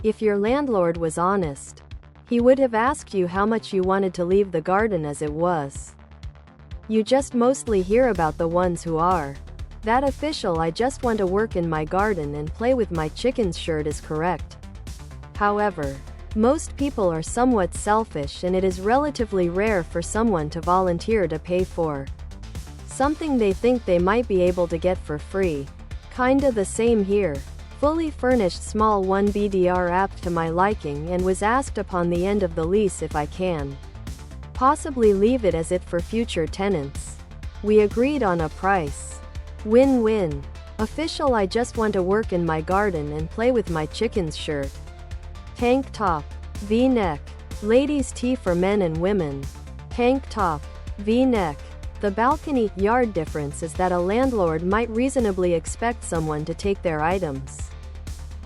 If your landlord was honest, he would have asked you how much you wanted to leave the garden as it was. You just mostly hear about the ones who are. That official "I just want to work in my garden and play with my chickens" shirt is correct. However, most people are somewhat selfish, and it is relatively rare for someone to volunteer to pay for something they think they might be able to get for free. Kinda the same here. Fully furnished small 1BDR apt to my liking, and was asked upon the end of the lease if I can possibly leave it as it for future tenants. We agreed on a price. Win-win. Official "I just want to work in my garden and play with my chickens" shirt. Tank top, V-neck. Ladies' tee for men and women. Tank top, V-neck. The balcony yard difference is that a landlord might reasonably expect someone to take their items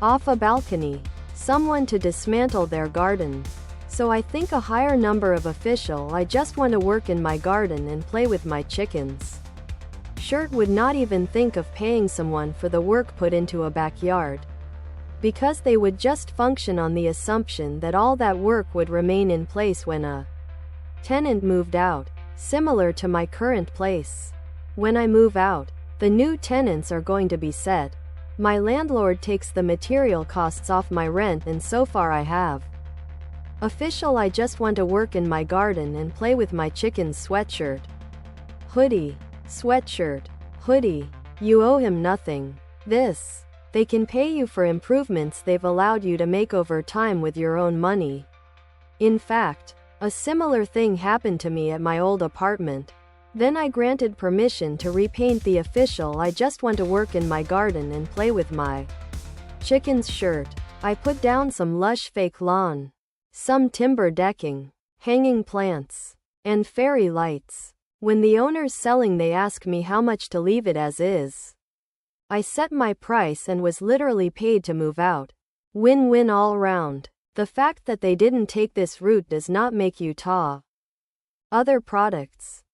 off a balcony, someone to dismantle their garden. So I think a higher number of official "I just want to work in my garden and play with my chickens" shirt would not even think of paying someone for the work put into a backyard, because they would just function on the assumption that all that work would remain in place when a tenant moved out. Similar to my current place. When I move out, the new tenants are going to be set. My landlord takes the material costs off my rent, and so far I have. Official "I just want to work in my garden and play with my chickens" sweatshirt. Hoodie, sweatshirt, hoodie. You owe him nothing. This. They can pay you for improvements they've allowed you to make over time with your own money. In fact, a similar thing happened to me at my old apartment. Then I granted permission to repaint the official "I just want to work in my garden and play with my chickens" shirt. I put down some lush fake lawn, some timber decking, hanging plants, and fairy lights. When the owner's selling, they ask me how much to leave it as is. I set my price and was literally paid to move out. Win-win all round. The fact that they didn't take this route does not make you taw. Other products.